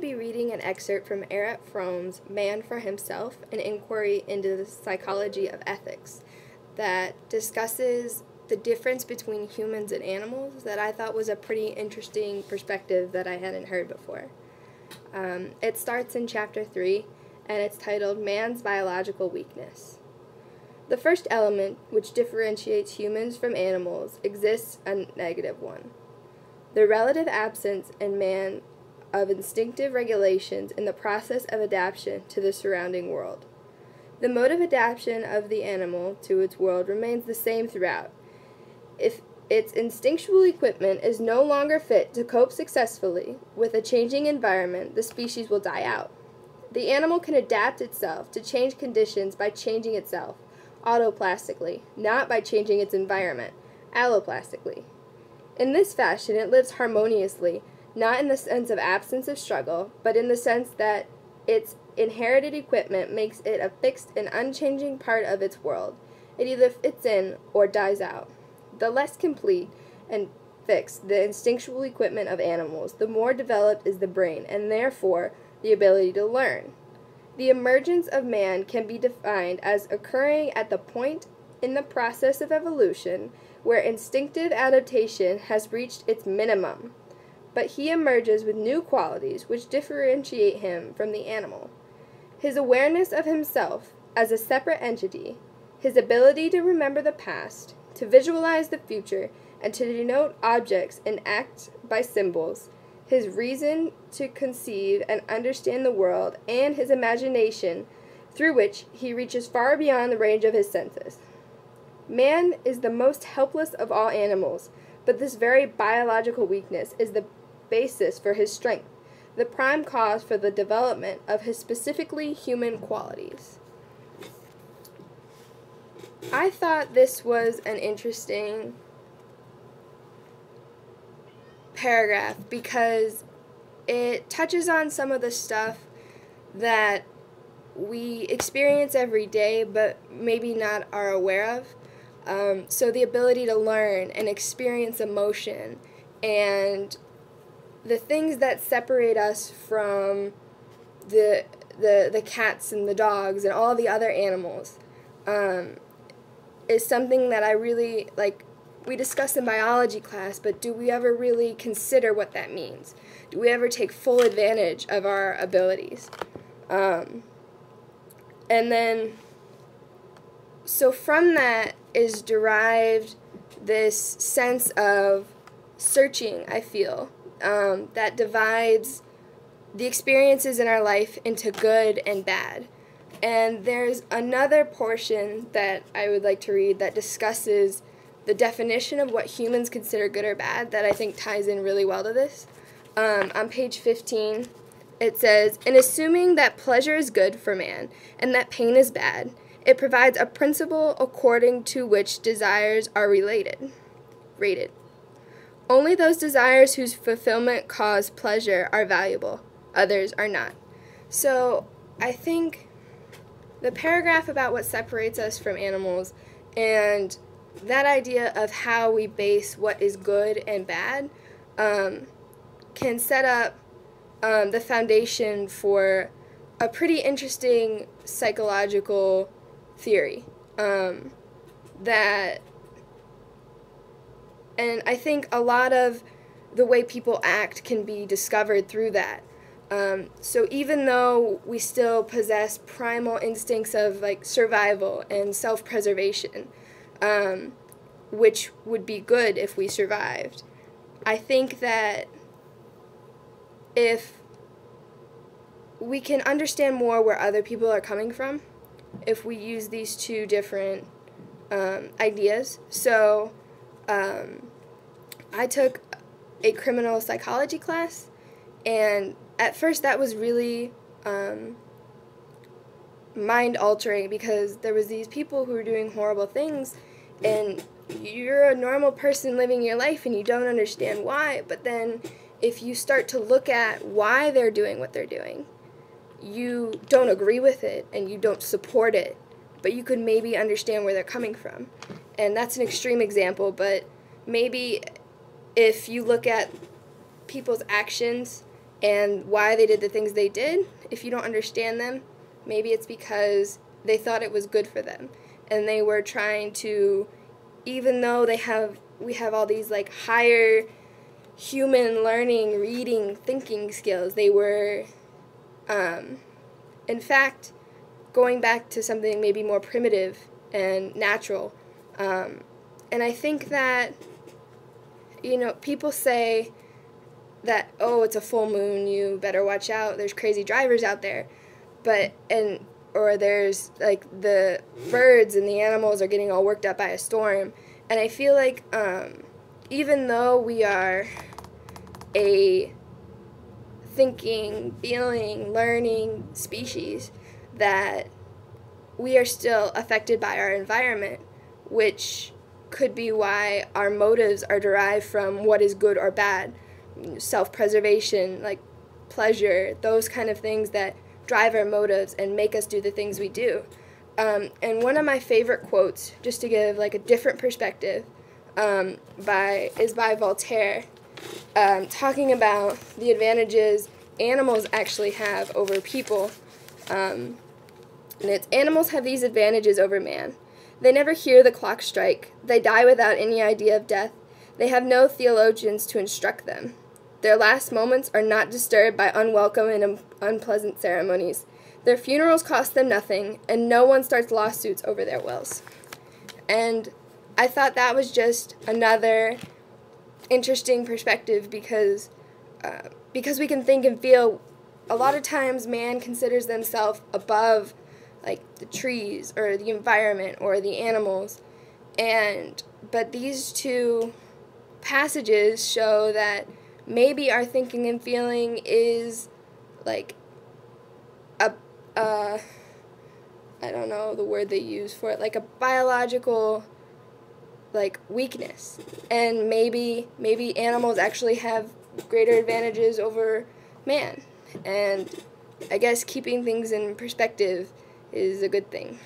be reading an excerpt from Erich Fromm's Man for Himself, an inquiry into the psychology of ethics, that discusses the difference between humans and animals that I thought was a pretty interesting perspective that I hadn't heard before. It starts in Chapter 3, and it's titled Man's Biological Weakness. The first element, which differentiates humans from animals, exists a negative one: the relative absence in man of instinctive regulations in the process of adaptation to the surrounding world. The mode of adaptation of the animal to its world remains the same throughout. If its instinctual equipment is no longer fit to cope successfully with a changing environment, the species will die out. The animal can adapt itself to change conditions by changing itself, autoplastically, not by changing its environment, alloplastically. In this fashion, it lives harmoniously, not in the sense of absence of struggle, but in the sense that its inherited equipment makes it a fixed and unchanging part of its world. It either fits in or dies out. The less complete and fixed the instinctual equipment of animals, the more developed is the brain, and therefore the ability to learn. The emergence of man can be defined as occurring at the point in the process of evolution where instinctive adaptation has reached its minimum, but he emerges with new qualities which differentiate him from the animal. His awareness of himself as a separate entity, his ability to remember the past, to visualize the future, and to denote objects and act by symbols, his reason to conceive and understand the world, and his imagination, through which he reaches far beyond the range of his senses. Man is the most helpless of all animals, but this very biological weakness is the basis for his strength, the prime cause for the development of his specifically human qualities. I thought this was an interesting paragraph because it touches on some of the stuff that we experience every day but maybe not are aware of. So the ability to learn and experience emotion and the things that separate us from the cats and the dogs and all the other animals is something that I really, we discuss in biology class, but do we ever really consider what that means? Do we ever take full advantage of our abilities? And then, so from that is derived this sense of searching, I feel, that divides the experiences in our life into good and bad. And there's another portion that I would like to read that discusses the definition of what humans consider good or bad that I think ties in really well to this. On page 15, it says, "In assuming that pleasure is good for man and that pain is bad, it provides a principle according to which desires are rated. Only those desires whose fulfillment cause pleasure are valuable, others are not." So I think the paragraph about what separates us from animals and that idea of how we base what is good and bad can set up the foundation for a pretty interesting psychological theory that, and I think a lot of the way people act can be discovered through that. So even though we still possess primal instincts of survival and self-preservation, which would be good if we survived, I think that if we can understand more where other people are coming from, if we use these two different ideas. So I took a criminal psychology class, and at first that was really mind-altering because there was these people who were doing horrible things, and you're a normal person living your life and you don't understand why, but then if you start to look at why they're doing what they're doing, you don't agree with it and you don't support it, but you could maybe understand where they're coming from. And that's an extreme example, but maybe if you look at people's actions and why they did the things they did. If you don't understand them, maybe it's because they thought it was good for them, and they were trying to, even though we have all these like higher human learning, reading, thinking skills, they were in fact going back to something maybe more primitive and natural. And I think that, people say that, oh, it's a full moon, you better watch out, there's crazy drivers out there, or there's like the birds and the animals are getting all worked up by a storm. And I feel like even though we are a thinking, feeling, learning species, that we are still affected by our environment, which could be why our motives are derived from what is good or bad, self-preservation, like pleasure, those kind of things that drive our motives and make us do the things we do. And one of my favorite quotes, just to give like a different perspective, is by Voltaire, talking about the advantages animals actually have over people. And it's, animals have these advantages over man. They never hear the clock strike. They die without any idea of death. They have no theologians to instruct them. Their last moments are not disturbed by unwelcome and unpleasant ceremonies. Their funerals cost them nothing, and no one starts lawsuits over their wills. And I thought that was just another interesting perspective because we can think and feel. A lot of times man considers themselves above like the trees or the environment or the animals, but these two passages show that maybe our thinking and feeling is like I don't know the word they use for it, like a biological like weakness, and maybe animals actually have greater advantages over man, and I guess keeping things in perspective is a good thing.